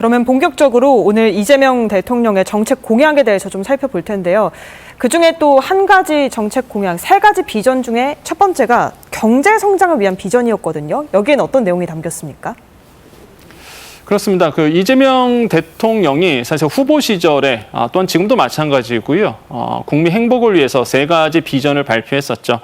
그러면 본격적으로 오늘 이재명 대통령의 정책 공약에 대해서 좀 살펴볼 텐데요. 그중에 또 한 가지 정책 공약, 세 가지 비전 중에 첫 번째가 경제 성장을 위한 비전이었거든요. 여기엔 어떤 내용이 담겼습니까? 그렇습니다. 그 이재명 대통령이 사실 후보 시절에 또한 지금도 마찬가지고요. 국민 행복을 위해서 세 가지 비전을 발표했었죠.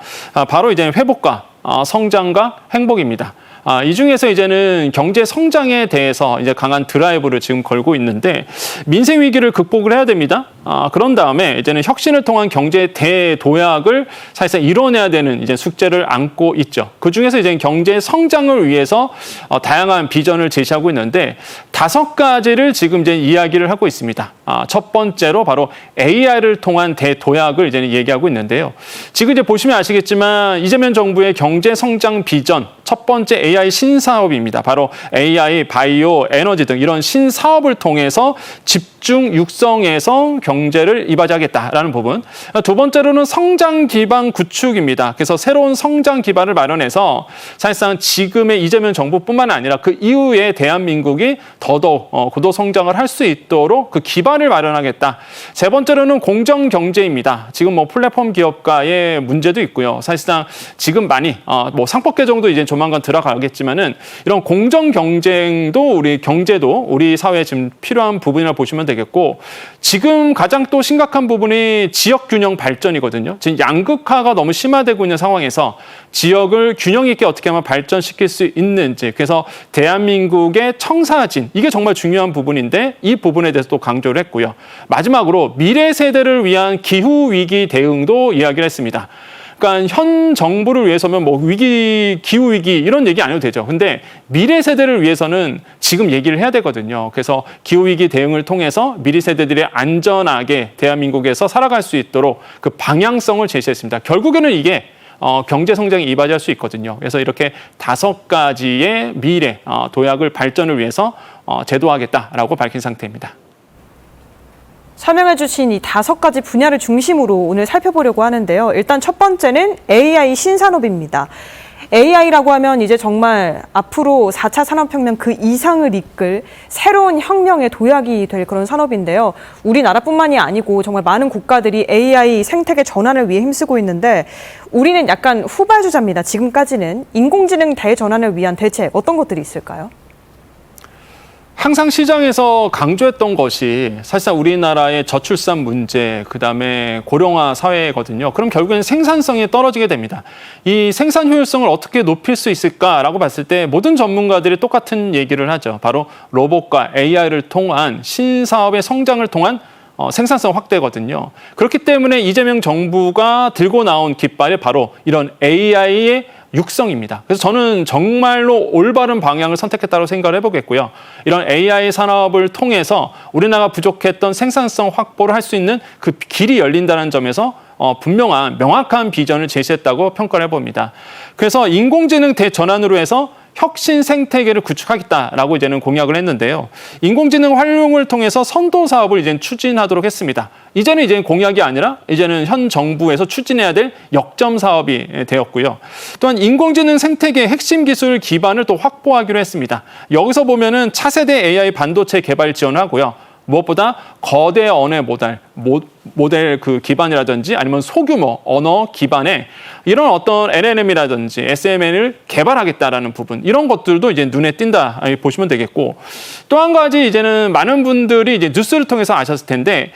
바로 이제 회복과 성장과 행복입니다. 이 중에서 이제는 경제 성장에 대해서 이제 강한 드라이브를 지금 걸고 있는데 민생 위기를 극복을 해야 됩니다. 그런 다음에 이제는 혁신을 통한 경제 대도약을 사실상 이뤄내야 되는 이제 숙제를 안고 있죠. 그 중에서 이제 경제 성장을 위해서 다양한 비전을 제시하고 있는데 5가지를 지금 이제 이야기를 하고 있습니다. 첫 번째로 바로 AI를 통한 대도약을 이제 얘기하고 있는데요. 지금 이제 보시면 아시겠지만 이재명 정부의 경제 성장 비전 첫 번째 AI 신사업입니다. 바로 AI, 바이오, 에너지 등 이런 신사업을 통해서 집중 육성해서 경제를 이바지하겠다라는 부분. 두 번째로는 성장 기반 구축입니다. 그래서 새로운 성장 기반을 마련해서 사실상 지금의 이재명 정부뿐만 아니라 그 이후에 대한민국이 더더욱 고도 성장을 할 수 있도록 그 기반을 마련하겠다. 세 번째로는 공정 경제입니다. 지금 뭐 플랫폼 기업가의 문제도 있고요. 사실상 지금 많이 뭐 상법 개정도 이제 조만간 들어가겠지만은 이런 공정 경쟁도 우리 경제도 우리 사회에 지금 필요한 부분이라 보시면 되겠고 지금 가장 또 심각한 부분이 지역 균형 발전이거든요. 지금 양극화가 너무 심화되고 있는 상황에서 지역을 균형 있게 어떻게 하면 발전시킬 수 있는지 그래서 대한민국의 청사진 이게 정말 중요한 부분인데 이 부분에 대해서 또 강조를 했고요. 마지막으로 미래 세대를 위한 기후 위기 대응도 이야기를 했습니다. 그러니까 현 정부를 위해서면 뭐 위기, 기후 위기 이런 얘기 안 해도 되죠. 근데 미래 세대를 위해서는 지금 얘기를 해야 되거든요. 그래서 기후 위기 대응을 통해서 미래 세대들이 안전하게 대한민국에서 살아갈 수 있도록 그 방향성을 제시했습니다. 결국에는 이게 경제 성장에 이바지할 수 있거든요. 그래서 이렇게 5가지의 미래 도약을 발전을 위해서 제도하겠다라고 밝힌 상태입니다. 설명해 주신 이 5가지 분야를 중심으로 오늘 살펴보려고 하는데요. 일단 첫 번째는 AI 신산업입니다. AI라고 하면 이제 정말 앞으로 4차 산업혁명 그 이상을 이끌 새로운 혁명의 도약이 될 그런 산업인데요. 우리나라뿐만이 아니고 정말 많은 국가들이 AI 생태계 전환을 위해 힘쓰고 있는데 우리는 약간 후발주자입니다. 지금까지는 인공지능 대전환을 위한 대책 어떤 것들이 있을까요? 항상 시장에서 강조했던 것이 사실상 우리나라의 저출산 문제, 그다음에 고령화 사회거든요. 그럼 결국엔 생산성이 떨어지게 됩니다. 이 생산 효율성을 어떻게 높일 수 있을까라고 봤을 때 모든 전문가들이 똑같은 얘기를 하죠. 바로 로봇과 AI를 통한 신사업의 성장을 통한 생산성 확대거든요. 그렇기 때문에 이재명 정부가 들고 나온 깃발이 바로 이런 AI의 육성입니다. 그래서 저는 정말로 올바른 방향을 선택했다고 생각을 해보겠고요. 이런 AI 산업을 통해서 우리나라가 부족했던 생산성 확보를 할 수 있는 그 길이 열린다는 점에서 분명한 명확한 비전을 제시했다고 평가를 해봅니다. 그래서 인공지능 대전환으로 해서 혁신 생태계를 구축하겠다라고 이제는 공약을 했는데요. 인공지능 활용을 통해서 선도 사업을 이제 추진하도록 했습니다. 이제는 공약이 아니라 이제는 현 정부에서 추진해야 될 역점 사업이 되었고요. 또한 인공지능 생태계의 핵심 기술 기반을 또 확보하기로 했습니다. 여기서 보면은 차세대 AI 반도체 개발 지원하고요. 무엇보다 거대 언어 모델 그 기반이라든지 아니면 소규모 언어 기반의 이런 어떤 LLM이라든지 SMN을 개발하겠다라는 부분 이런 것들도 이제 눈에 띈다 보시면 되겠고 또 한 가지 이제는 많은 분들이 이제 뉴스를 통해서 아셨을 텐데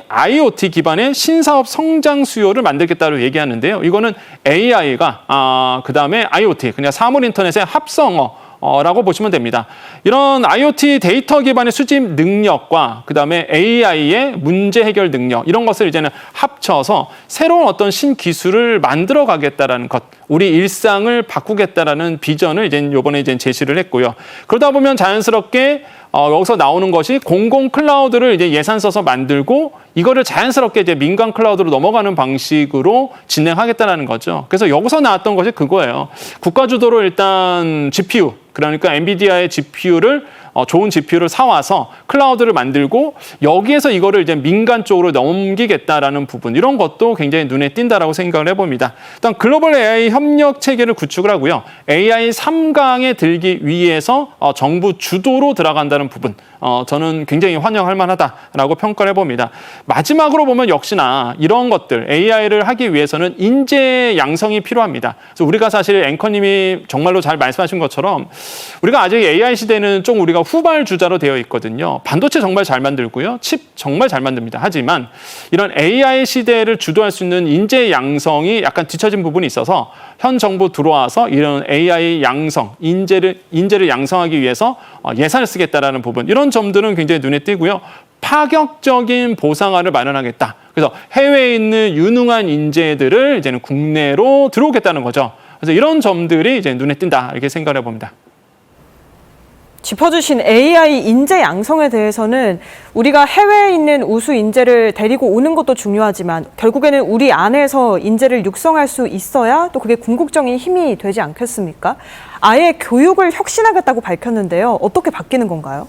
IoT 기반의 신사업 성장 수요를 만들겠다고 얘기하는데요. 이거는 AI가 그다음에 IoT 그냥 사물 인터넷의 합성어 라고 보시면 됩니다. 이런 IoT 데이터 기반의 수집 능력과 그다음에 AI의 문제 해결 능력 이런 것을 이제는 합쳐서 새로운 어떤 신기술을 만들어 가겠다라는 것, 우리 일상을 바꾸겠다라는 비전을 이번에 제시를 했고요. 그러다 보면 자연스럽게 여기서 나오는 것이 공공 클라우드를 이제 예산 써서 만들고 이거를 자연스럽게 이제 민간 클라우드로 넘어가는 방식으로 진행하겠다는 거죠. 그래서 여기서 나왔던 것이 그거예요. 국가 주도로 일단 GPU, 그러니까 엔비디아의 GPU를 좋은 GPU를 사와서 클라우드를 만들고 여기에서 이거를 이제 민간 쪽으로 넘기겠다라는 부분 이런 것도 굉장히 눈에 띈다라고 생각을 해봅니다. 일단 글로벌 AI 협력 체계를 구축을 하고요. AI 3강에 들기 위해서 정부 주도로 들어간다는 부분 저는 굉장히 환영할 만하다라고 평가를 해봅니다. 마지막으로 보면 역시나 이런 것들 AI를 하기 위해서는 인재 양성이 필요합니다. 그래서 우리가 사실 앵커님이 정말로 잘 말씀하신 것처럼 우리가 아직 AI 시대는 좀 우리가 후발주자로 되어 있거든요. 반도체 정말 잘 만들고요. 칩 정말 잘 만듭니다. 하지만 이런 AI 시대를 주도할 수 있는 인재 양성이 약간 뒤처진 부분이 있어서 현 정부 들어와서 이런 AI 양성, 인재를 양성하기 위해서 예산을 쓰겠다라는 부분, 이런 점들은 굉장히 눈에 띄고요. 파격적인 보상안을 마련하겠다. 그래서 해외에 있는 유능한 인재들을 이제는 국내로 들어오겠다는 거죠. 그래서 이런 점들이 이제 눈에 띈다, 이렇게 생각을 해봅니다. 짚어주신 AI 인재 양성에 대해서는 우리가 해외에 있는 우수 인재를 데리고 오는 것도 중요하지만 결국에는 우리 안에서 인재를 육성할 수 있어야 또 그게 궁극적인 힘이 되지 않겠습니까? 아예 교육을 혁신하겠다고 밝혔는데요. 어떻게 바뀌는 건가요?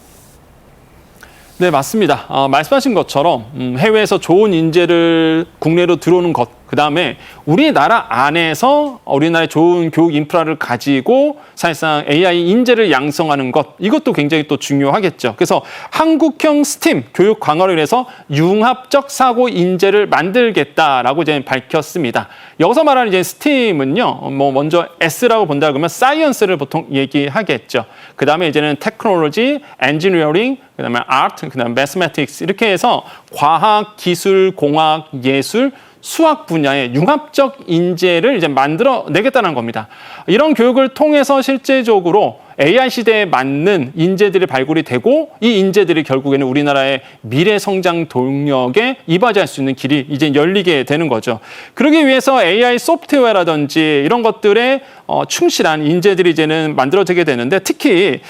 네, 맞습니다. 말씀하신 것처럼 해외에서 좋은 인재를 국내로 들어오는 것, 그다음에 우리나라 안에서 우리나라의 좋은 교육 인프라를 가지고 사실상 AI 인재를 양성하는 것, 이것도 굉장히 또 중요하겠죠. 그래서 한국형 스팀 교육 강화를 위해서 융합적 사고 인재를 만들겠다라고 이제 밝혔습니다. 여기서 말하는 이제 스팀은요, 먼저 S라고 본다 그러면 사이언스를 보통 얘기하겠죠. 그다음에 이제는 테크놀로지, 엔지니어링, 그다음에 아트, 그다음에 매스매틱스, 이렇게 해서 과학, 기술, 공학, 예술, 수학 분야의 융합적 인재를 이제 만들어내겠다는 겁니다. 이런 교육을 통해서 실제적으로 AI 시대에 맞는 인재들이 발굴이 되고 이 인재들이 결국에는 우리나라의 미래 성장 동력에 이바지할 수 있는 길이 이제 열리게 되는 거죠. 그러기 위해서 AI 소프트웨어라든지 이런 것들에 충실한 인재들이 이제는 만들어지게 되는데 특히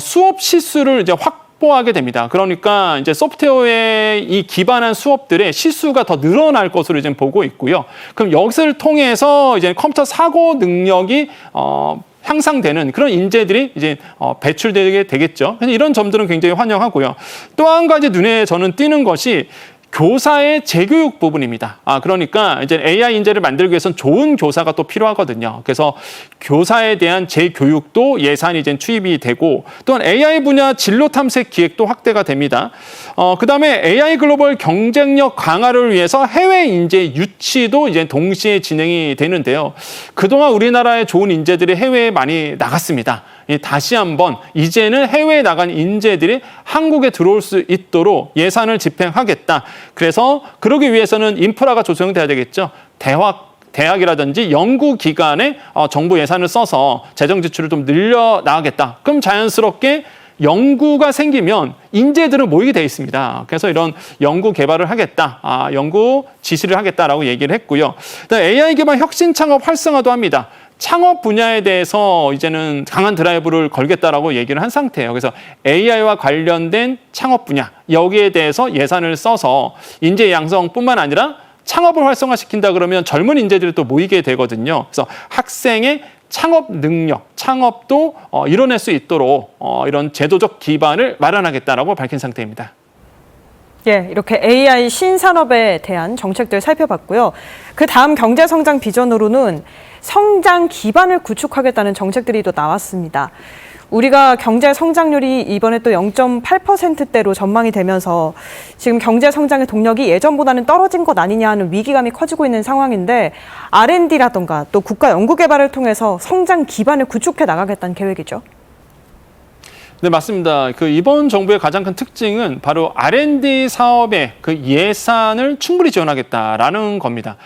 수업 시수를 이제 확보하게 됩니다. 그러니까 이제 소프트웨어에 이 기반한 수업들의 시수가 더 늘어날 것으로 이제 보고 있고요. 그럼 여기를 통해서 이제 컴퓨터 사고 능력이 향상되는 그런 인재들이 이제 배출되게 되겠죠. 그래서 이런 점들은 굉장히 환영하고요. 또 한 가지 눈에 저는 띄는 것이 교사의 재교육 부분입니다. 그러니까 이제 AI 인재를 만들기 위해서는 좋은 교사가 또 필요하거든요. 그래서 교사에 대한 재교육도 예산이 이제 투입이 되고 또한 AI 분야 진로 탐색 기획도 확대가 됩니다. 그다음에 AI 글로벌 경쟁력 강화를 위해서 해외 인재 유치도 이제 동시에 진행이 되는데요. 그동안 우리나라의 좋은 인재들이 해외에 많이 나갔습니다. 다시 한번 이제는 해외에 나간 인재들이 한국에 들어올 수 있도록 예산을 집행하겠다. 그래서 그러기 위해서는 인프라가 조성돼야 되겠죠. 대학이라든지 연구기관에 정부 예산을 써서 재정 지출을 좀 늘려나가겠다. 그럼 자연스럽게 연구가 생기면 인재들은 모이게 돼 있습니다. 그래서 이런 연구 개발을 하겠다, 연구 지시를 하겠다라고 얘기를 했고요. AI 기반 혁신 창업 활성화도 합니다. 창업 분야에 대해서 이제는 강한 드라이브를 걸겠다라고 얘기를 한 상태예요. 그래서 AI와 관련된 창업 분야, 여기에 대해서 예산을 써서 인재 양성뿐만 아니라 창업을 활성화시킨다 그러면 젊은 인재들이 또 모이게 되거든요. 그래서 학생의 창업 능력, 창업도 이뤄낼 수 있도록 이런 제도적 기반을 마련하겠다라고 밝힌 상태입니다. 예, 이렇게 AI 신산업에 대한 정책들 살펴봤고요. 그 다음 경제성장 비전으로는 성장 기반을 구축하겠다는 정책들이 또 나왔습니다. 우리가 경제 성장률이 이번에 또 0.8%대로 전망이 되면서 지금 경제 성장의 동력이 예전보다는 떨어진 것 아니냐 하는 위기감이 커지고 있는 상황인데 R&D라던가 또 국가 연구개발을 통해서 성장 기반을 구축해 나가겠다는 계획이죠. 네, 맞습니다. 이번 정부의 가장 큰 특징은 바로 R&D 사업의 그 예산을 충분히 지원하겠다라는 겁니다.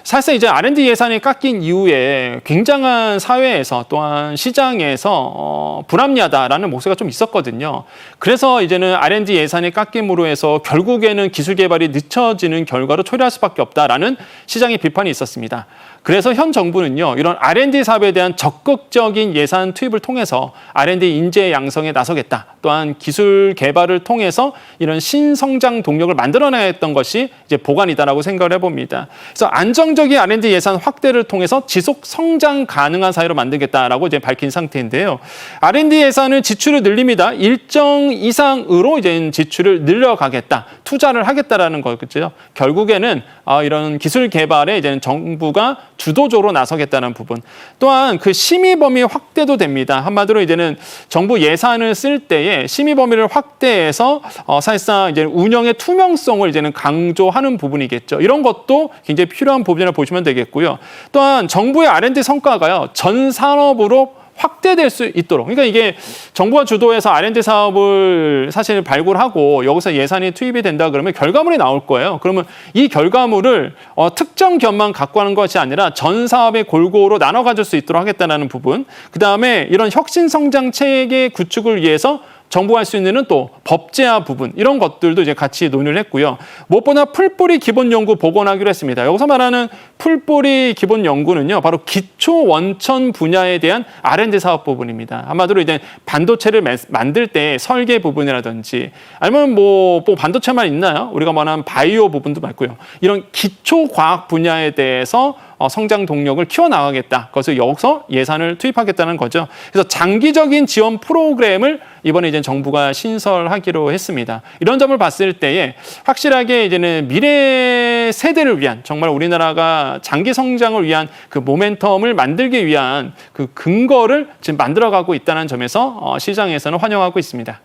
사실상 이제 R&D 예산이 깎인 이후에 굉장한 사회에서 또한 시장에서 불합리하다라는 목소리가 좀 있었거든요. 그래서 이제는 R&D 예산이 깎임으로 해서 결국에는 기술 개발이 늦춰지는 결과로 초래할 수밖에 없다라는 시장의 비판이 있었습니다. 그래서 현 정부는요, 이런 R&D 사업에 대한 적극적인 예산 투입을 통해서 R&D 인재 양성에 나서겠다. 또한 기술 개발을 통해서 이런 신성장 동력을 만들어내야 했던 것이 이제 보관이다라고 생각을 해봅니다. 그래서 안정적인 R&D 예산 확대를 통해서 지속 성장 가능한 사회로 만들겠다라고 이제 밝힌 상태인데요. R&D 예산을 지출을 늘립니다. 일정 이상으로 이제 지출을 늘려가겠다, 투자를 하겠다라는 거겠죠. 결국에는 이런 기술 개발에 이제는 정부가 주도적으로 나서겠다는 부분. 또한 그 심의 범위 확대도 됩니다. 한마디로 이제는 정부 예산을 쓸 때에 심의 범위를 확대해서 사실상 이제 운영의 투명성을 이제는 강조하는 부분이겠죠. 이런 것도 굉장히 필요한 부분이라고 보시면 되겠고요. 또한 정부의 R&D 성과가요, 전 산업으로 확대될 수 있도록. 그러니까 이게 정부가 주도해서 R&D 사업을 사실 발굴하고 여기서 예산이 투입이 된다 그러면 결과물이 나올 거예요. 그러면 이 결과물을 특정 기업만 갖고 하는 것이 아니라 전 사업의 골고루 나눠 가질 수 있도록 하겠다는 부분. 그다음에 이런 혁신 성장 체계 구축을 위해서 정부가 할 수 있는 또 법제화 부분, 이런 것들도 이제 같이 논의를 했고요. 무엇보다 풀뿌리 기본 연구 복원하기로 했습니다. 여기서 말하는 풀뿌리 기본 연구는요, 바로 기초 원천 분야에 대한 R&D 사업 부분입니다. 한마디로 이제 반도체를 만들 때 설계 부분이라든지, 아니면 뭐 반도체만 있나요? 우리가 말하는 바이오 부분도 맞고요. 이런 기초 과학 분야에 대해서 성장 동력을 키워나가겠다. 그래서 여기서 예산을 투입하겠다는 거죠. 그래서 장기적인 지원 프로그램을 이번에 이제 정부가 신설하기로 했습니다. 이런 점을 봤을 때에 확실하게 이제는 미래 세대를 위한, 정말 우리나라가 장기 성장을 위한 그 모멘텀을 만들기 위한 그 근거를 지금 만들어가고 있다는 점에서 시장에서는 환영하고 있습니다.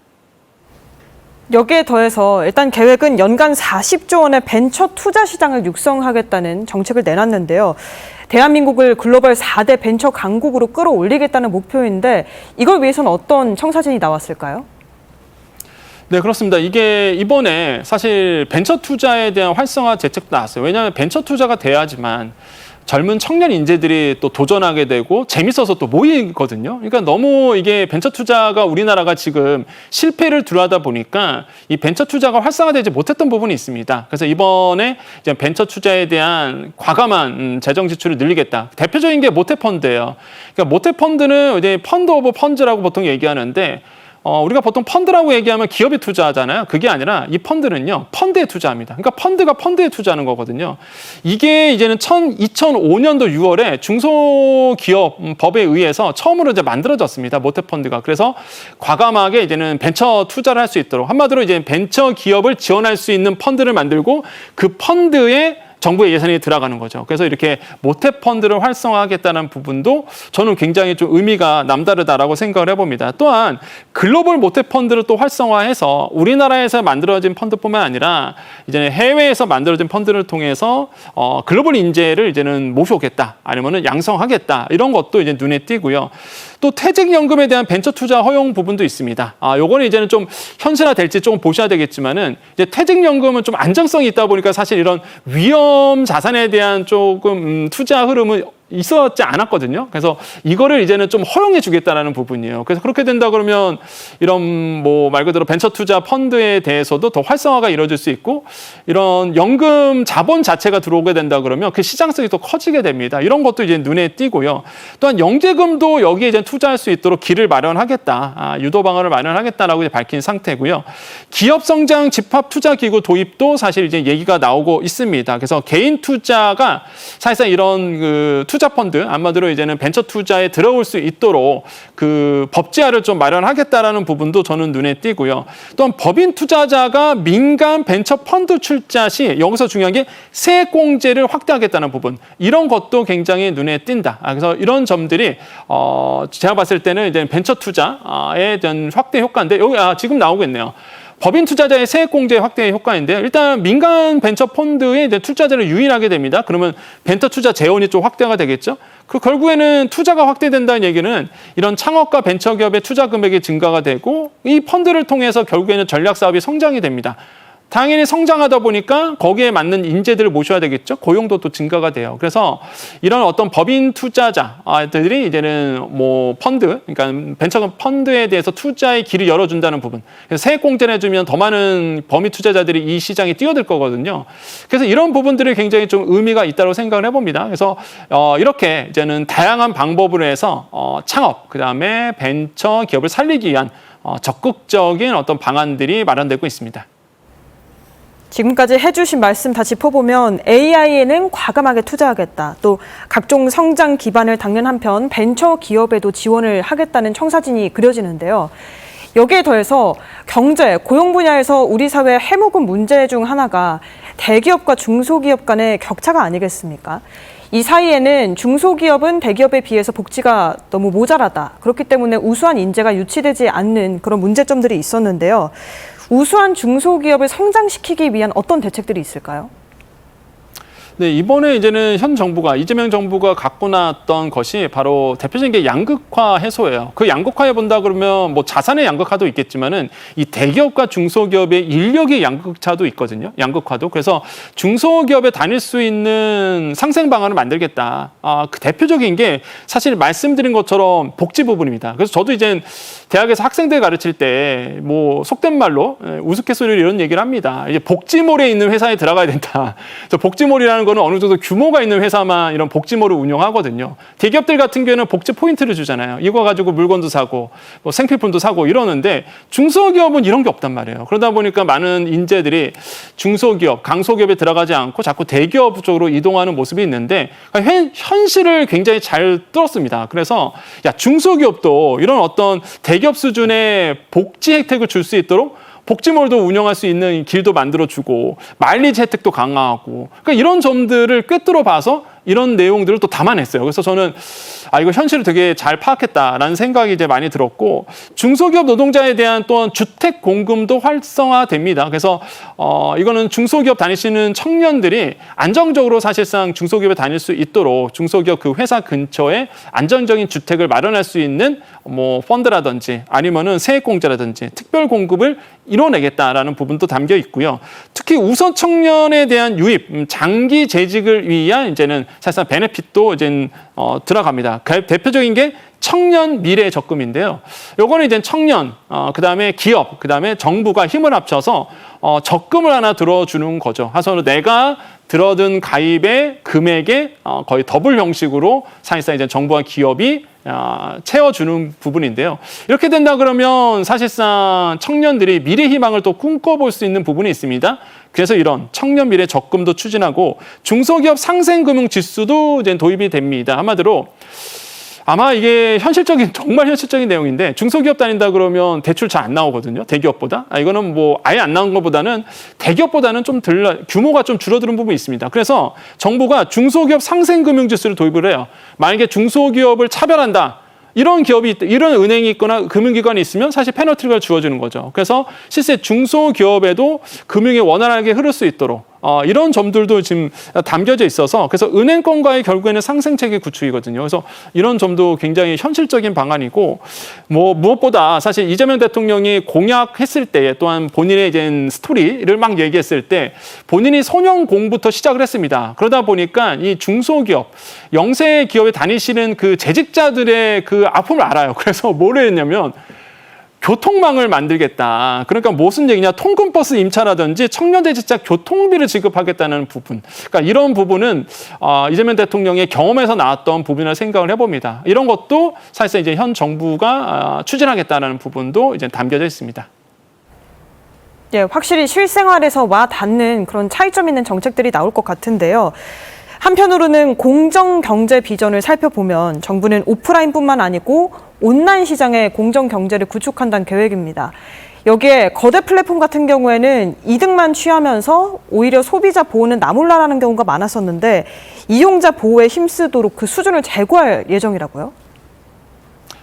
여기에 더해서 일단 계획은 연간 40조 원의 벤처 투자 시장을 육성하겠다는 정책을 내놨는데요. 대한민국을 글로벌 4대 벤처 강국으로 끌어올리겠다는 목표인데 이걸 위해서는 어떤 청사진이 나왔을까요? 네, 그렇습니다. 이게 이번에 사실 벤처 투자에 대한 활성화 대책도 나왔어요. 왜냐하면 벤처 투자가 돼야지만 젊은 청년 인재들이 또 도전하게 되고 재밌어서 또 모이거든요. 그러니까 너무 이게 벤처 투자가 우리나라가 지금 실패를 두려하다 보니까 이 벤처 투자가 활성화되지 못했던 부분이 있습니다. 그래서 이번에 이제 벤처 투자에 대한 과감한 재정 지출을 늘리겠다. 대표적인 게 모태펀드예요. 그러니까 모태펀드는 이제 펀드 오브 펀즈라고 보통 얘기하는데 우리가 보통 펀드라고 얘기하면 기업이 투자하잖아요. 그게 아니라 이 펀드는요, 펀드에 투자합니다. 그러니까 펀드가 펀드에 투자하는 거거든요. 이게 이제는 2005년도 6월에 중소기업법에 의해서 처음으로 이제 만들어졌습니다. 모태펀드가. 그래서 과감하게 이제는 벤처 투자를 할 수 있도록, 한마디로 이제 벤처 기업을 지원할 수 있는 펀드를 만들고 그 펀드에 정부의 예산이 들어가는 거죠. 그래서 이렇게 모태펀드를 활성화하겠다는 부분도 저는 굉장히 좀 의미가 남다르다라고 생각을 해봅니다. 또한 글로벌 모태펀드를 또 활성화해서 우리나라에서 만들어진 펀드뿐만 아니라 이제 해외에서 만들어진 펀드를 통해서 글로벌 인재를 이제는 모셔오겠다, 아니면은 양성하겠다, 이런 것도 이제 눈에 띄고요. 또 퇴직연금에 대한 벤처 투자 허용 부분도 있습니다. 요거는 이제는 좀 현실화될지 조금 보셔야 되겠지만은, 이제 퇴직연금은 좀 안정성이 있다 보니까 사실 이런 위험 자산에 대한 조금 투자 흐름은 있었지 않았거든요. 그래서 이거를 이제는 좀 허용해 주겠다라는 부분이에요. 그래서 그렇게 된다 그러면 이런 뭐 말 그대로 벤처 투자 펀드에 대해서도 더 활성화가 이루어질 수 있고, 이런 연금 자본 자체가 들어오게 된다 그러면 그 시장성이 또 커지게 됩니다. 이런 것도 이제 눈에 띄고요. 또한 영재금도 여기에 이제 투자할 수 있도록 길을 마련하겠다, 유도 방안을 마련하겠다라고 이제 밝힌 상태고요. 기업 성장 집합 투자 기구 도입도 사실 이제 얘기가 나오고 있습니다. 그래서 개인 투자가 사실상 이런 그 투자 펀드, 한마디로 이제는 벤처 투자에 들어올 수 있도록 그 법제화를 좀 마련하겠다라는 부분도 저는 눈에 띄고요. 또한 법인 투자자가 민간 벤처 펀드 출자 시 여기서 중요한 게 세액공제를 확대하겠다는 부분, 이런 것도 굉장히 눈에 띈다. 그래서 이런 점들이 제가 봤을 때는 이제 벤처 투자에 대한 확대 효과인데, 여기 지금 나오고 있네요. 법인 투자자의 세액공제 확대의 효과인데요. 일단 민간 벤처 펀드에 이제 투자자를 유인하게 됩니다. 그러면 벤처 투자 재원이 좀 확대가 되겠죠. 그 결국에는 투자가 확대된다는 얘기는 이런 창업과 벤처기업의 투자 금액이 증가가 되고, 이 펀드를 통해서 결국에는 전략 사업이 성장이 됩니다. 당연히 성장하다 보니까 거기에 맞는 인재들을 모셔야 되겠죠. 고용도 또 증가가 돼요. 그래서 이런 어떤 법인 투자자들이 이제는 뭐 펀드, 그러니까 벤처 펀드에 대해서 투자의 길을 열어준다는 부분. 그래서 세액 공제를 해주면 더 많은 범위 투자자들이 이 시장에 뛰어들 거거든요. 그래서 이런 부분들이 굉장히 좀 의미가 있다고 생각을 해봅니다. 그래서 이렇게 이제는 다양한 방법으로 해서 창업, 그다음에 벤처 기업을 살리기 위한 적극적인 어떤 방안들이 마련되고 있습니다. 지금까지 해주신 말씀 다 짚어보면 AI에는 과감하게 투자하겠다. 또 각종 성장 기반을 닦는 한편 벤처 기업에도 지원을 하겠다는 청사진이 그려지는데요. 여기에 더해서 경제, 고용 분야에서 우리 사회의 해묵은 문제 중 하나가 대기업과 중소기업 간의 격차가 아니겠습니까? 이 사이에는 중소기업은 대기업에 비해서 복지가 너무 모자라다. 그렇기 때문에 우수한 인재가 유치되지 않는 그런 문제점들이 있었는데요. 우수한 중소기업을 성장시키기 위한 어떤 대책들이 있을까요? 네, 이번에 이제는 현 정부가, 이재명 정부가 갖고 나왔던 것이 바로 대표적인 게 양극화 해소예요. 그 양극화해 본다 그러면 뭐 자산의 양극화도 있겠지만은 이 대기업과 중소기업의 인력의 양극차도 있거든요. 양극화도. 그래서 중소기업에 다닐 수 있는 상생 방안을 만들겠다. 그 대표적인 게 사실 말씀드린 것처럼 복지 부분입니다. 그래서 저도 이제 대학에서 학생들 가르칠 때 뭐 속된 말로 우스갯소리로 이런 얘기를 합니다. 이제 복지몰에 있는 회사에 들어가야 된다. 그래서 복지몰이라는 거는 어느 정도 규모가 있는 회사만 이런 복지몰을 운영하거든요. 대기업들 같은 경우에는 복지 포인트를 주잖아요. 이거 가지고 물건도 사고 뭐 생필품도 사고 이러는데 중소기업은 이런 게 없단 말이에요. 그러다 보니까 많은 인재들이 중소기업, 강소기업에 들어가지 않고 자꾸 대기업 쪽으로 이동하는 모습이 있는데 현실을 굉장히 잘 뚫었습니다. 그래서 야, 중소기업도 이런 어떤 대기업 수준의 복지 혜택을 줄 수 있도록 복지몰도 운영할 수 있는 길도 만들어주고 마일리지 혜택도 강화하고 그러니까 이런 점들을 꿰뚫어 봐서 이런 내용들을 또 담아냈어요. 그래서 저는 이거 현실을 되게 잘 파악했다라는 생각이 이제 많이 들었고 중소기업 노동자에 대한 또한 주택 공급도 활성화됩니다. 그래서 이거는 중소기업 다니시는 청년들이 안정적으로 사실상 중소기업에 다닐 수 있도록 중소기업 그 회사 근처에 안정적인 주택을 마련할 수 있는 뭐 펀드라든지 아니면은 세액공제라든지 특별 공급을 이뤄내겠다라는 부분도 담겨 있고요. 특히 우선 청년에 대한 유입, 장기 재직을 위한 이제는 사실상 베네핏도 이제 들어갑니다. 대표적인 게 청년 미래 적금인데요. 요거는 이제 청년, 그다음에 기업, 그다음에 정부가 힘을 합쳐서 적금을 하나 들어주는 거죠. 그래서 내가 들어든 가입의 금액의 거의 더블 형식으로 사실상 이제 정부와 기업이 채워주는 부분인데요. 이렇게 된다 그러면 사실상 청년들이 미래 희망을 또 꿈꿔볼 수 있는 부분이 있습니다. 그래서 이런 청년 미래 적금도 추진하고 중소기업 상생금융 지수도 이제 도입이 됩니다. 한마디로 아마 이게 정말 현실적인 내용인데 중소기업 다닌다 그러면 대출 잘 안 나오거든요. 대기업보다. 이거는 뭐 아예 안 나온 것보다는 대기업보다는 좀 규모가 좀 줄어드는 부분이 있습니다. 그래서 정부가 중소기업 상생금융지수를 도입을 해요. 만약에 중소기업을 차별한다. 이런 이런 은행이 있거나 금융기관이 있으면 사실 페널티가 주어지는 거죠. 그래서 실제 중소기업에도 금융이 원활하게 흐를 수 있도록 이런 점들도 지금 담겨져 있어서 그래서 은행권과의 결국에는 상생체계 구축이거든요. 그래서 이런 점도 굉장히 현실적인 방안이고 뭐 무엇보다 사실 이재명 대통령이 공약했을 때 또한 본인의 이제 스토리를 막 얘기했을 때 본인이 소년공부터 시작을 했습니다. 그러다 보니까 이 중소기업, 영세 기업에 다니시는 그 재직자들의 그 아픔을 알아요. 그래서 뭘 했냐면 교통망을 만들겠다. 그러니까 무슨 얘기냐. 통근버스 임차라든지 청년대지자 교통비를 지급하겠다는 부분. 그러니까 이런 부분은 이재명 대통령의 경험에서 나왔던 부분을 생각을 해봅니다. 이런 것도 사실상 이제 현 정부가 추진하겠다는 부분도 이제 담겨져 있습니다. 예, 확실히 실생활에서 와 닿는 그런 차이점 있는 정책들이 나올 것 같은데요. 한편으로는 공정 경제 비전을 살펴보면 정부는 오프라인뿐만 아니고 온라인 시장의 공정 경제를 구축한다는 계획입니다. 여기에 거대 플랫폼 같은 경우에는 이득만 취하면서 오히려 소비자 보호는 나몰라라는 경우가 많았었는데 이용자 보호에 힘쓰도록 그 수준을 제고할 예정이라고요?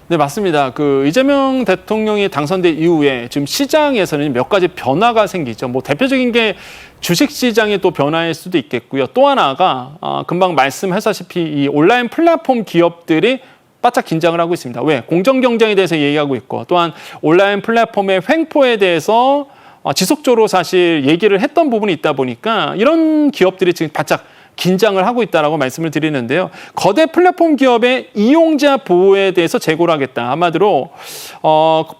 네, 맞습니다. 그 이재명 대통령이 당선된 이후에 지금 시장에서는 몇 가지 변화가 생기죠. 뭐 대표적인 게 주식 시장의 또 변화일 수도 있겠고요. 또 하나가 금방 말씀하셨다시피 이 온라인 플랫폼 기업들이 바짝 긴장을 하고 있습니다. 왜? 공정 경쟁에 대해서 얘기하고 있고 또한 온라인 플랫폼의 횡포에 대해서 지속적으로 사실 얘기를 했던 부분이 있다 보니까 이런 기업들이 지금 바짝 긴장을 하고 있다라고 말씀을 드리는데요. 거대 플랫폼 기업의 이용자 보호에 대해서 제고를 하겠다. 한마디로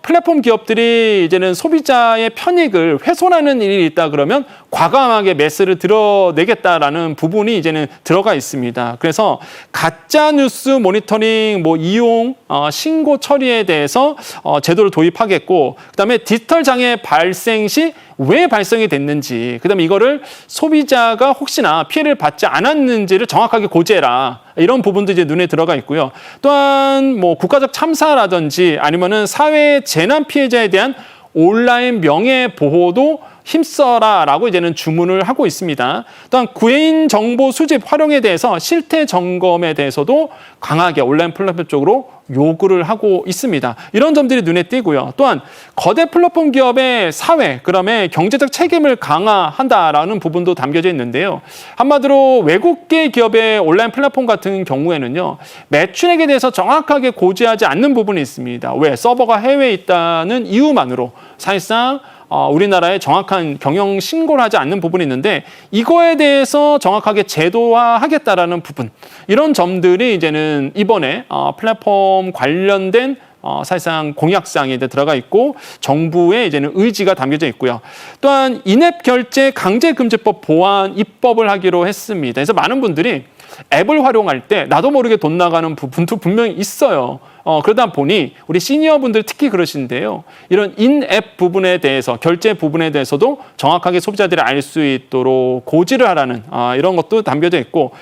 플랫폼 기업들이 이제는 소비자의 편익을 훼손하는 일이 있다 그러면 과감하게 매스를 드러내겠다라는 부분이 이제는 들어가 있습니다. 그래서 가짜 뉴스 모니터링, 이용, 신고 처리에 대해서 제도를 도입하겠고, 그다음에 디지털 장애 발생 시 왜 발생이 됐는지, 그다음에 이거를 소비자가 혹시나 피해를 받지 않았는지를 정확하게 고지해라. 이런 부분도 이제 눈에 들어가 있고요. 또한 국가적 참사라든지 아니면은 사회 재난 피해자에 대한 온라인 명예 보호도 힘써라라고 이제는 주문을 하고 있습니다. 또한 개인 정보 수집 활용에 대해서 실태 점검에 대해서도 강하게 온라인 플랫폼 쪽으로 요구를 하고 있습니다. 이런 점들이 눈에 띄고요. 또한 거대 플랫폼 기업의 사회, 그다음에 경제적 책임을 강화한다라는 부분도 담겨져 있는데요. 한마디로 외국계 기업의 온라인 플랫폼 같은 경우에는요, 매출액에 대해서 정확하게 고지하지 않는 부분이 있습니다. 왜? 서버가 해외에 있다는 이유만으로 사실상 우리나라에 정확한 경영 신고를 하지 않는 부분이 있는데 이거에 대해서 정확하게 제도화하겠다라는 부분, 이런 점들이 이제는 이번에 플랫폼 관련된 사실상 공약사항에 들어가 있고 정부의 이제는 의지가 담겨져 있고요. 또한 인앱 결제 강제금지법 보완 입법을 하기로 했습니다. 그래서 많은 분들이 앱을 활용할 때 나도 모르게 돈 나가는 부분도 분명히 있어요. 그러다 보니 우리 시니어분들 특히 그러신데요. 이런 인앱 부분에 대해서, 결제 부분에 대해서도 정확하게 소비자들이 알 수 있도록 고지를 하라는 이런 것도 담겨져 있고,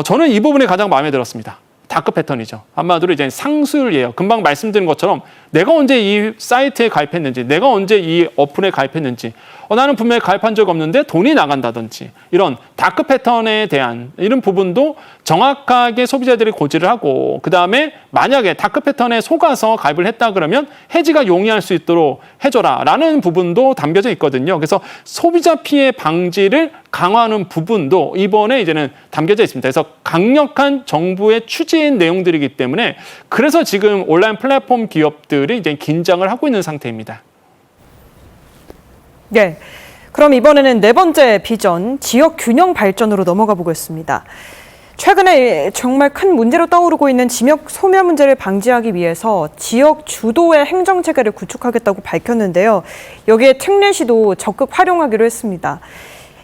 저는 이 부분이 가장 마음에 들었습니다. 다크 패턴이죠. 한마디로 이제 상수율이에요. 금방 말씀드린 것처럼 내가 언제 이 사이트에 가입했는지, 내가 언제 이 어플에 가입했는지, 나는 분명히 가입한 적 없는데 돈이 나간다든지, 이런 다크 패턴에 대한 이런 부분도 정확하게 소비자들이 고지를 하고, 그다음에 만약에 다크 패턴에 속아서 가입을 했다 그러면 해지가 용이할 수 있도록 해줘라라는 부분도 담겨져 있거든요. 그래서 소비자 피해 방지를 강화하는 부분도 이번에 이제는 담겨져 있습니다. 그래서 강력한 정부의 추진 내용들이기 때문에 그래서 지금 온라인 플랫폼 기업들이 이제 긴장을 하고 있는 상태입니다. 네. 그럼 이번에는 네 번째 비전, 지역 균형 발전으로 넘어가 보겠습니다. 최근에 정말 큰 문제로 떠오르고 있는 지역 소멸 문제를 방지하기 위해서 지역 주도의 행정체계를 구축하겠다고 밝혔는데요. 여기에 특례시도 적극 활용하기로 했습니다.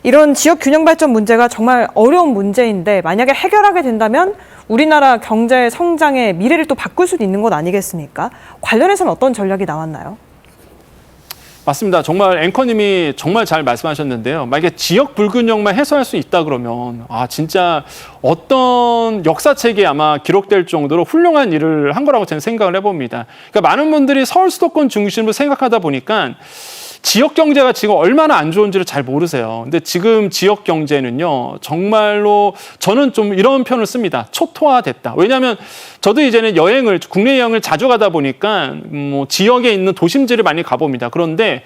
이런 지역 균형 발전 문제가 정말 어려운 문제인데 만약에 해결하게 된다면 우리나라 경제 성장의 미래를 또 바꿀 수도 있는 것 아니겠습니까? 관련해서는 어떤 전략이 나왔나요? 맞습니다. 정말 앵커님이 정말 잘 말씀하셨는데요. 만약에 지역 불균형만 해소할 수 있다 그러면 진짜 어떤 역사책에 아마 기록될 정도로 훌륭한 일을 한 거라고 저는 생각을 해봅니다. 그러니까 많은 분들이 서울 수도권 중심으로 생각하다 보니까 지역 경제가 지금 얼마나 안 좋은지를 잘 모르세요. 근데 지금 지역 경제는요, 정말로 저는 좀 이런 표현을 씁니다. 초토화됐다. 왜냐하면 저도 이제는 국내 여행을 자주 가다 보니까 지역에 있는 도심지를 많이 가봅니다. 그런데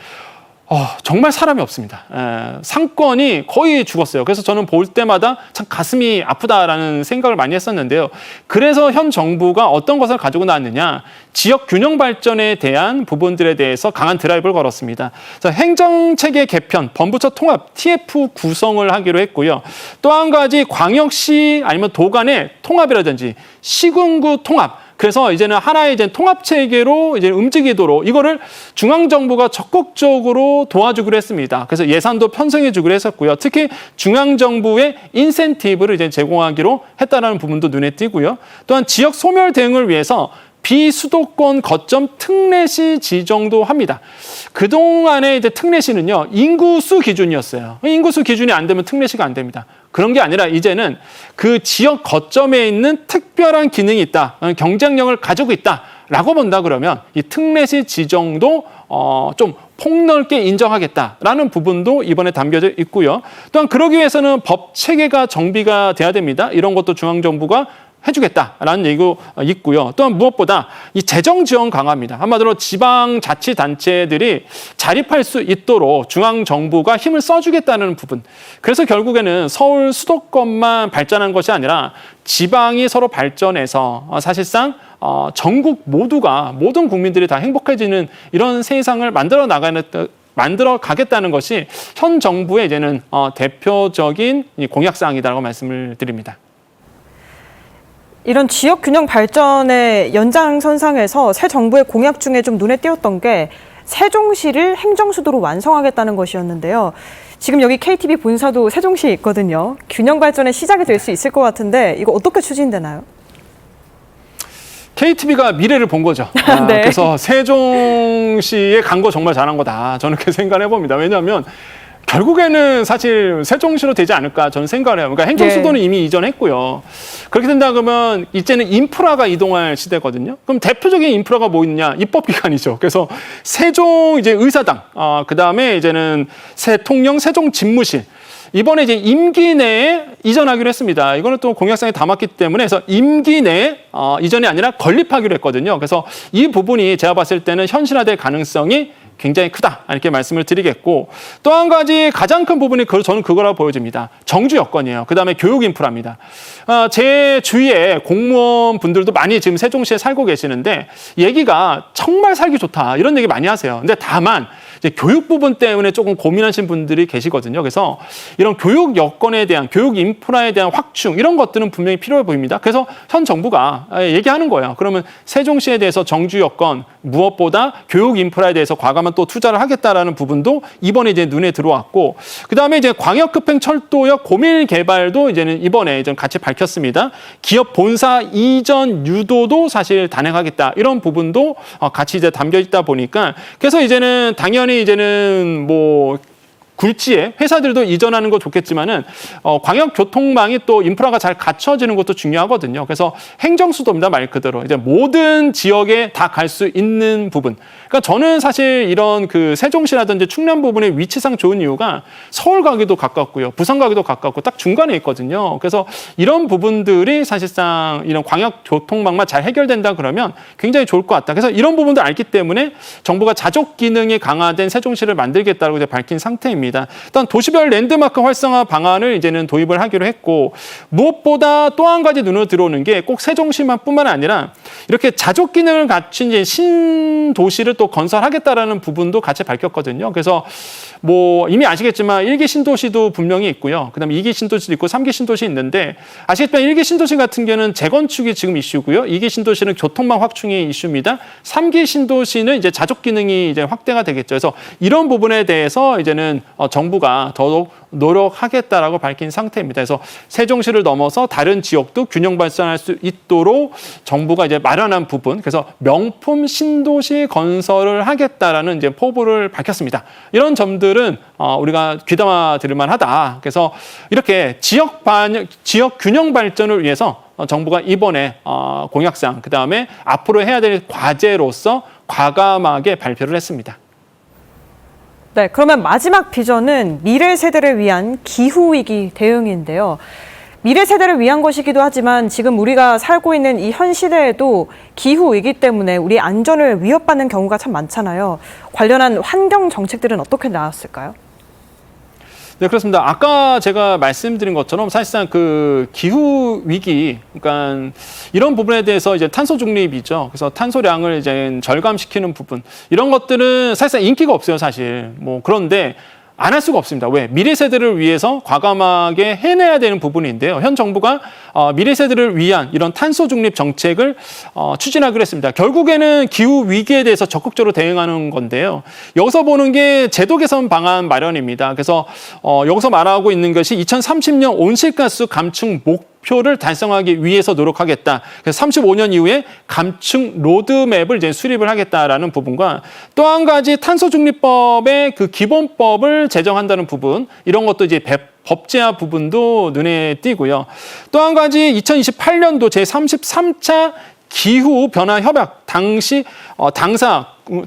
정말 사람이 없습니다. 상권이 거의 죽었어요. 그래서 저는 볼 때마다 참 가슴이 아프다라는 생각을 많이 했었는데요. 그래서 현 정부가 어떤 것을 가지고 나왔느냐. 지역 균형 발전에 대한 부분들에 대해서 강한 드라이브를 걸었습니다. 행정체계 개편, 범부처 통합, TF 구성을 하기로 했고요. 또 한 가지 광역시 아니면 도 간의 통합이라든지 시군구 통합, 그래서 이제는 하나의 통합 체계로 이제 움직이도록 이거를 중앙 정부가 적극적으로 도와주기로 했습니다. 그래서 예산도 편성해주기로 했었고요. 특히 중앙 정부의 인센티브를 이제 제공하기로 했다는 부분도 눈에 띄고요. 또한 지역 소멸 대응을 위해서 비수도권 거점 특례시 지정도 합니다. 그동안의 이제 특례시는요, 인구수 기준이었어요. 인구수 기준이 안 되면 특례시가 안 됩니다. 그런 게 아니라 이제는 그 지역 거점에 있는 특별한 기능이 있다, 경쟁력을 가지고 있다라고 본다 그러면 이 특례시 지정도 좀 폭넓게 인정하겠다라는 부분도 이번에 담겨져 있고요. 또한 그러기 위해서는 법 체계가 정비가 돼야 됩니다. 이런 것도 중앙정부가 해주겠다라는 얘기가 있고요. 또한 무엇보다 이 재정 지원 강화입니다. 한마디로 지방자치단체들이 자립할 수 있도록 중앙정부가 힘을 써주겠다는 부분. 그래서 결국에는 서울 수도권만 발전한 것이 아니라 지방이 서로 발전해서 사실상 전국 모든 국민들이 다 행복해지는 이런 세상을 만들어 가겠다는 것이 현 정부의 이제는 대표적인 공약사항이라고 말씀을 드립니다. 이런 지역 균형 발전의 연장선상에서 새 정부의 공약 중에 좀 눈에 띄었던 게 세종시를 행정수도로 완성하겠다는 것이었는데요. 지금 여기 KTV 본사도 세종시에 있거든요. 균형 발전의 시작이 될 수 있을 것 같은데 이거 어떻게 추진되나요? KTV가 미래를 본 거죠. 네. 그래서 세종시에 간 거 정말 잘한 거다. 저는 그렇게 생각을 해봅니다. 왜냐하면 결국에는 사실 세종시로 되지 않을까 저는 생각을 해요. 그러니까 행정수도는 이미 이전했고요. 그렇게 된다 그러면 이제는 인프라가 이동할 시대거든요. 그럼 대표적인 인프라가 뭐 있냐? 입법기관이죠. 그래서 세종 이제 의사당, 그다음에 이제는 대통령 세종 집무실. 이번에 이제 임기 내에 이전하기로 했습니다. 이거는 또 공약상에 담았기 때문에 그래서 임기 내에 이전이 아니라 건립하기로 했거든요. 그래서 이 부분이 제가 봤을 때는 현실화될 가능성이 굉장히 크다 이렇게 말씀을 드리겠고 또 한 가지 가장 큰 부분이 저는 그거라고 보여집니다. 정주 여건이에요. 그다음에 교육 인프라입니다. 제 주위에 공무원 분들도 많이 지금 세종시에 살고 계시는데 얘기가 정말 살기 좋다 이런 얘기 많이 하세요. 근데 다만 이제 교육 부분 때문에 조금 고민하신 분들이 계시거든요. 그래서 이런 교육 여건에 대한 교육 인프라에 대한 확충 이런 것들은 분명히 필요해 보입니다. 그래서 현 정부가 얘기하는 거예요. 그러면 세종시에 대해서 정주 여건 무엇보다 교육 인프라에 대해서 과감한 또 투자를 하겠다라는 부분도 이번에 이제 눈에 들어왔고 그다음에 이제 광역급행 철도역 고밀 개발도 이제는 이번에 좀 같이 밝혔습니다. 기업 본사 이전 유도도 사실 단행하겠다 이런 부분도 같이 이제 담겨 있다 보니까 그래서 이제는 당연히 이제는 뭐 굴지에 회사들도 이전하는 거 좋겠지만은 광역교통망이 또 인프라가 잘 갖춰지는 것도 중요하거든요. 그래서 행정수도입니다 말 그대로 이제 모든 지역에 다 갈 수 있는 부분. 그러니까 저는 사실 이런 그 세종시라든지 충남 부분의 위치상 좋은 이유가 서울 가기도 가깝고요, 부산 가기도 가깝고 딱 중간에 있거든요. 그래서 이런 부분들이 사실상 이런 광역교통망만 잘 해결된다 그러면 굉장히 좋을 것 같다. 그래서 이런 부분도 알기 때문에 정부가 자족 기능이 강화된 세종시를 만들겠다고 이제 밝힌 상태입니다. 일단 도시별 랜드마크 활성화 방안을 이제는 도입을 하기로 했고 무엇보다 또 한 가지 눈에 들어오는 게 꼭 세종시만뿐만 아니라 이렇게 자족 기능을 갖춘 이제 신도시를 또 건설하겠다라는 부분도 같이 밝혔거든요. 그래서 뭐 이미 아시겠지만 1기 신도시도 분명히 있고요. 그다음에 2기 신도시도 있고 3기 신도시 있는데 아시겠지만 1기 신도시 같은 경우는 재건축이 지금 이슈고요. 2기 신도시는 교통망 확충이 이슈입니다. 3기 신도시는 이제 자족 기능이 이제 확대가 되겠죠. 그래서 이런 부분에 대해서 이제는 정부가 더더욱 노력하겠다라고 밝힌 상태입니다. 그래서 세종시를 넘어서 다른 지역도 균형 발전할 수 있도록 정부가 이제 마련한 부분, 그래서 명품 신도시 건설을 하겠다라는 이제 포부를 밝혔습니다. 이런 점들은 우리가 귀담아 들을 만하다. 그래서 이렇게 지역 균형 발전을 위해서 정부가 이번에 공약상, 그 다음에 앞으로 해야 될 과제로서 과감하게 발표를 했습니다. 네, 그러면 마지막 비전은 미래 세대를 위한 기후위기 대응인데요. 미래 세대를 위한 것이기도 하지만 지금 우리가 살고 있는 이 현 시대에도 기후위기 때문에 우리 안전을 위협받는 경우가 참 많잖아요. 관련한 환경 정책들은 어떻게 나왔을까요? 네, 그렇습니다. 아까 제가 말씀드린 것처럼 사실상 그 기후 위기, 그러니까 이런 부분에 대해서 이제 탄소 중립이죠. 그래서 탄소량을 이제 절감시키는 부분, 이런 것들은 사실상 인기가 없어요, 사실. 뭐 그런데 안 할 수가 없습니다. 왜? 미래 세대를 위해서 과감하게 해내야 되는 부분인데요. 현 정부가 미래 세대를 위한 이런 탄소 중립 정책을 추진하기로 했습니다. 결국에는 기후 위기에 대해서 적극적으로 대응하는 건데요. 여기서 보는 게 제도 개선 방안 마련입니다. 그래서 여기서 말하고 있는 것이 2030년 온실가스 감축 목표를 달성하기 위해서 노력하겠다. 그래서 35년 이후에 감축 로드맵을 이제 수립을 하겠다라는 부분과 또 한 가지 탄소중립법의 그 기본법을 제정한다는 부분, 이런 것도 이제 법제화 부분도 눈에 띄고요. 또 한 가지 2028년도 제33차 기후변화협약 당시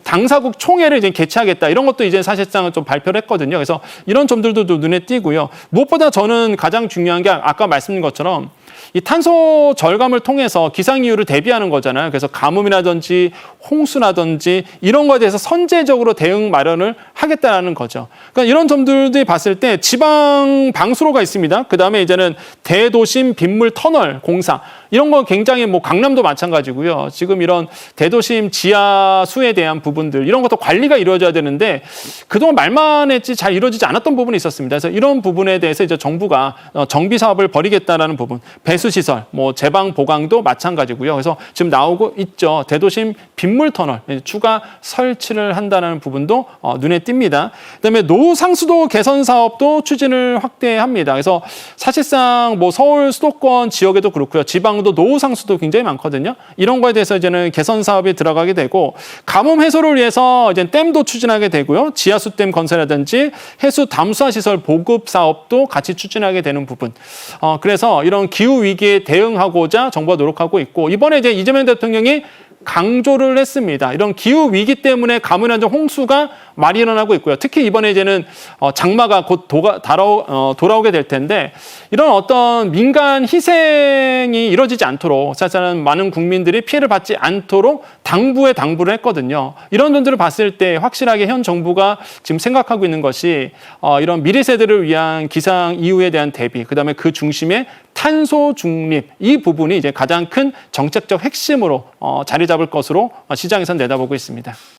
당사국 총회를 이제 개최하겠다. 이런 것도 이제 사실상 좀 발표를 했거든요. 그래서 이런 점들도 눈에 띄고요. 무엇보다 저는 가장 중요한 게 아까 말씀드린 것처럼 이 탄소 절감을 통해서 기상이후를 대비하는 거잖아요. 그래서 가뭄이라든지 홍수라든지 이런 거에 대해서 선제적으로 대응 마련을 하겠다라는 거죠. 그러니까 이런 점들도 봤을 때 지방 방수로가 있습니다. 그다음에 이제는 대도심 빗물 터널 공사, 이런 거 굉장히 뭐 강남도 마찬가지고요. 지금 이런 대도심 지하수에 대한 부분들, 이런 것도 관리가 이루어져야 되는데 그동안 말만 했지 잘 이루어지지 않았던 부분이 있었습니다. 그래서 이런 부분에 대해서 이제 정부가 정비 사업을 벌이겠다라는 부분, 배수 시설, 뭐 제방 보강도 마찬가지고요. 그래서 지금 나오고 있죠. 대도심 빗물 터널 추가 설치를 한다는 부분도 눈에 띕니다. 그다음에 노상수도 개선 사업도 추진을 확대합니다. 그래서 사실상 뭐 서울 수도권 지역에도 그렇고요. 지방 고령도 노후 상수도 굉장히 많거든요. 이런 거에 대해서 이제는 개선 사업이 들어가게 되고 가뭄 해소를 위해서 이제 댐도 추진하게 되고요. 지하수 댐 건설이라든지 해수 담수화 시설 보급 사업도 같이 추진하게 되는 부분. 그래서 이런 기후 위기에 대응하고자 정부가 노력하고 있고 이번에 이제 이재명 대통령이 강조를 했습니다. 이런 기후 위기 때문에 가뭄이나 홍수가 많이 일어나고 있고요. 특히 이번에 이제는 장마가 곧 돌아오게 될 텐데 이런 어떤 민간 희생이 이뤄지지 않도록 사실은 많은 국민들이 피해를 받지 않도록 당부를 했거든요. 이런 점들을 봤을 때 확실하게 현 정부가 지금 생각하고 있는 것이 이런 미래 세대를 위한 기상 이후에 대한 대비, 그다음에 그 중심에 탄소 중립 이 부분이 이제 가장 큰 정책적 핵심으로 자리 잡을 것으로 시장에선 내다보고 있습니다.